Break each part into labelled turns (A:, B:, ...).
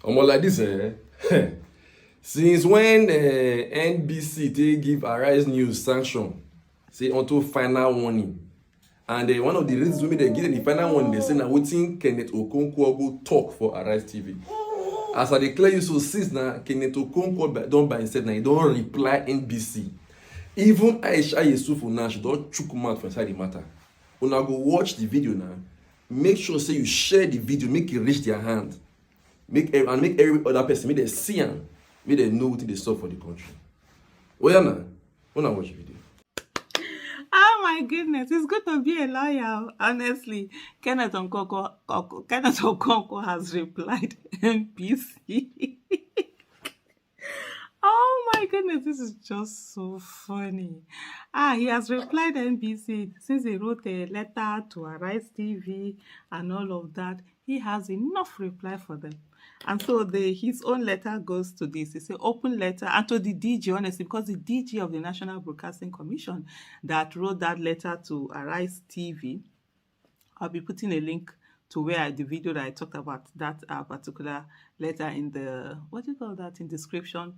A: Almost like this, since when NBC they give Arise News sanction, say until final warning, and one of the reasons we they give the final warning, they say now waiting Kenneth Okonkwo go talk for Arise TV. As I declare you so since now Kenneth Okonkwo don't by himself now he don't reply NBC. Even Aisha Yesufu now she don't chook mouth for inside the matter. When I go watch the video now, make sure say you share the video, make it reach their hand. Make every other person, make them see and make them know what they saw for the country. Oh yeah, now, when I watch the video.
B: Oh my goodness, it's good to be a lawyer. Honestly, Kenneth Okonkwo has replied NBC. Oh my goodness, this is just so funny. He has replied NBC since he wrote a letter to Arise TV and all of that. He has enough reply for them. And so his own letter goes to this. It's an open letter and to the DG, honestly, because the DG of the National Broadcasting Commission that wrote that letter to Arise TV. I'll be putting a link to where the video that I talked about that particular letter in the, what do you call that, in description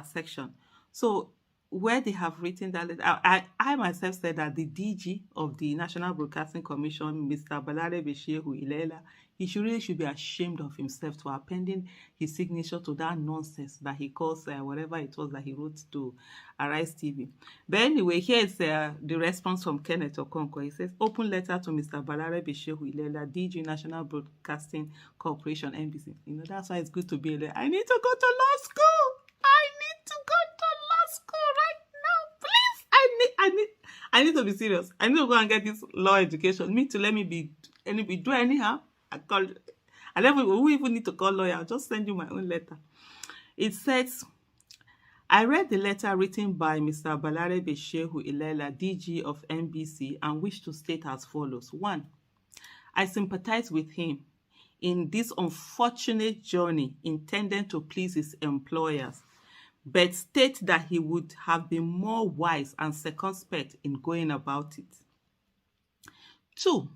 B: section. So where they have written that letter, I myself said that the DG of the National Broadcasting Commission, Mr. Balare Shehu Ilela, he should be ashamed of himself to appending his signature to that nonsense that he calls whatever it was that he wrote to Arise TV. But anyway, here is the response from Kenneth Okonkwo. He says, open letter to Mr. Balare Shehu Ilela, DG National Broadcasting Corporation, NBC. You know, that's why it's good to be a I need to go to law school. I need to go to law school right now, please. I need to be serious. I need to go and get this law education. Me to let me do anyhow. I never we even need to call lawyer. I'll just send you my own letter. It says, I read the letter written by Mr. Balare Shehu Ilela, DG of NBC, and wish to state as follows. 1. I sympathize with him in this unfortunate journey intended to please his employers, but state that he would have been more wise and circumspect in going about it. 2.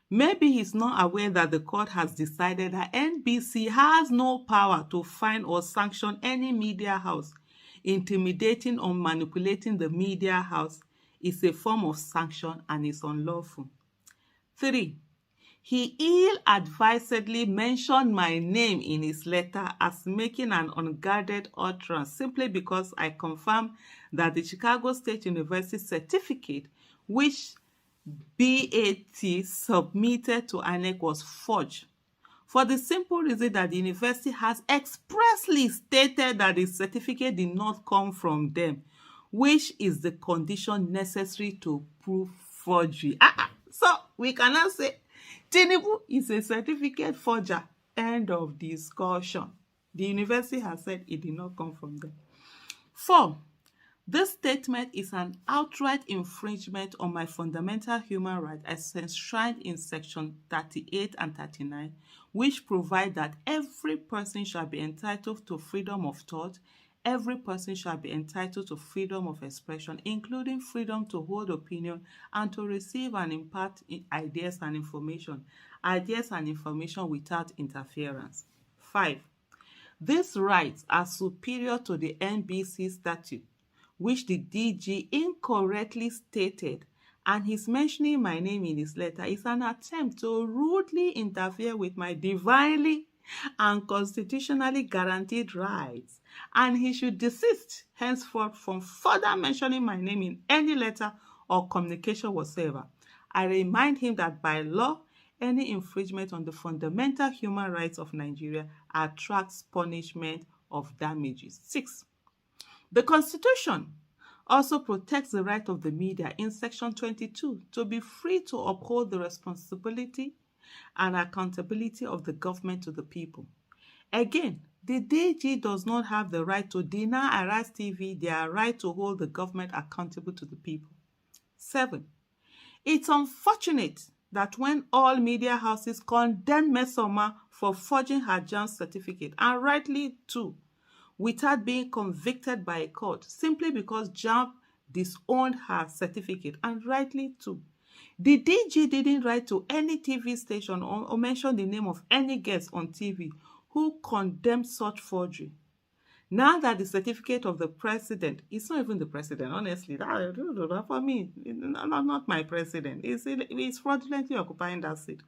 B: Maybe he's not aware that the court has decided that NBC has no power to fine or sanction any media house. Intimidating or manipulating the media house is a form of sanction and is unlawful. 3. He ill-advisedly mentioned my name in his letter as making an unguarded utterance simply because I confirmed that the Chicago State University certificate, which BAT submitted to INEC, was forged, for the simple reason that the university has expressly stated that the certificate did not come from them, which is the condition necessary to prove forgery. So we cannot say Tinubu is a certificate forger. End of discussion. The university has said it did not come from them. 4. This statement is an outright infringement on my fundamental human rights as enshrined in Section 38 and 39, which provide that every person shall be entitled to freedom of thought, every person shall be entitled to freedom of expression, including freedom to hold opinion and to receive and impart ideas and information without interference. 5. These rights are superior to the NBC statute, which the DG incorrectly stated, and his mentioning my name in his letter is an attempt to rudely interfere with my divinely and constitutionally guaranteed rights, and he should desist henceforth from further mentioning my name in any letter or communication whatsoever. I remind him that by law, any infringement on the fundamental human rights of Nigeria attracts punishment of damages. 6. The Constitution also protects the right of the media in Section 22 to be free to uphold the responsibility and accountability of the government to the people. Again, the DG does not have the right to deny Arise TV their right to hold the government accountable to the people. 7. It's unfortunate that when all media houses condemned Mesoma for forging her JAMB certificate, and rightly too, without being convicted by a court, simply because JAMB disowned her certificate, and rightly too, the DG didn't write to any TV station or mention the name of any guest on TV who condemned such forgery. Now that the certificate of the president, it's not even the president, honestly. That, for me, not my president. It's fraudulently occupying that seat.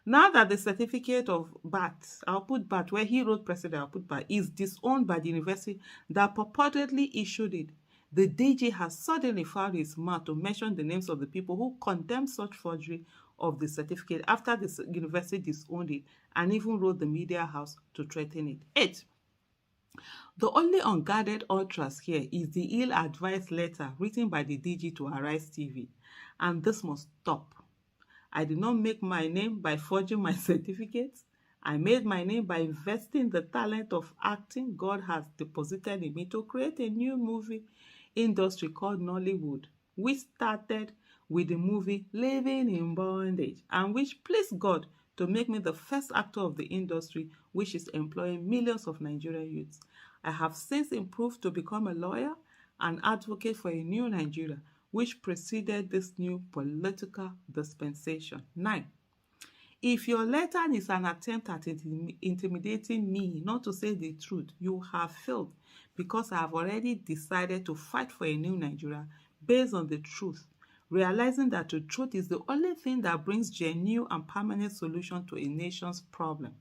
B: Now that the certificate of BAT, I'll put BAT, where he wrote president, I'll put BAT, is disowned by the university that purportedly issued it, the DG has suddenly found his mouth to mention the names of the people who condemned such forgery of the certificate after the university disowned it and even wrote the media house to threaten it. 8. The only unguarded ultras here is the ill-advised letter written by the DG to Arise TV, and this must stop. I did not make my name by forging my certificates. I made my name by investing the talent of acting God has deposited in me to create a new movie industry called Nollywood, which started with the movie Living in Bondage, and which pleased God to make me the first actor of the industry, which is employing millions of Nigerian youths. I have since improved to become a lawyer and advocate for a new Nigeria, which preceded this new political dispensation. 9. If your letter is an attempt at intimidating me not to say the truth, you have failed, because I have already decided to fight for a new Nigeria based on the truth, realizing that the truth is the only thing that brings genuine and permanent solution to a nation's problem.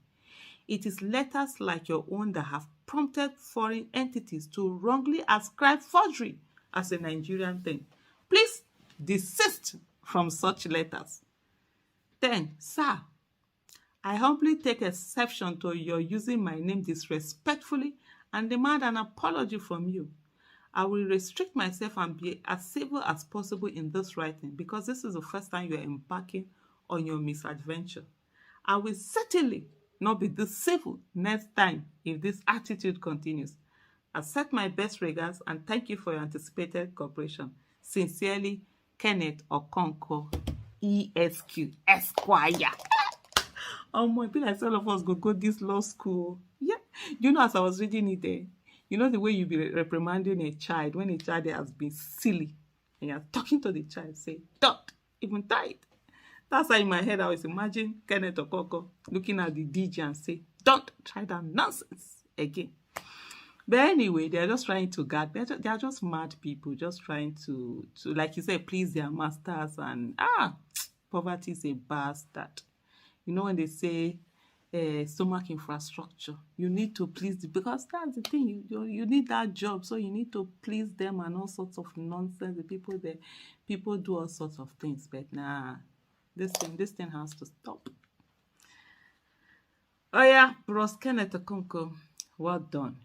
B: It is letters like your own that have prompted foreign entities to wrongly ascribe forgery as a Nigerian thing. Please desist from such letters. 10. Sir, I humbly take exception to your using my name disrespectfully and demand an apology from you. I will restrict myself and be as civil as possible in this writing because this is the first time you are embarking on your misadventure. I will certainly not be this civil next time if this attitude continues. Accept my best regards and thank you for your anticipated cooperation. Sincerely, Kenneth Okonkwo, ESQ, Esquire. Oh my, be like all of us go this law school. Yeah. You know, as I was reading it there, you know the way you be reprimanding a child when a child has been silly and you're talking to the child, say, don't even try it. That's why in my head I was imagining Kenneth Okonkwo looking at the DJ and say, don't try that nonsense again. But anyway, they're just trying to guard. They're just mad people, just trying to like you said, please their masters. And poverty is a bastard. You know when they say stomach infrastructure, you need to please because that's the thing. You need that job, so you need to please them and all sorts of nonsense. The people do all sorts of things, but nah, this thing has to stop. Oh yeah, Bros Kenneth Okonkwo, well done.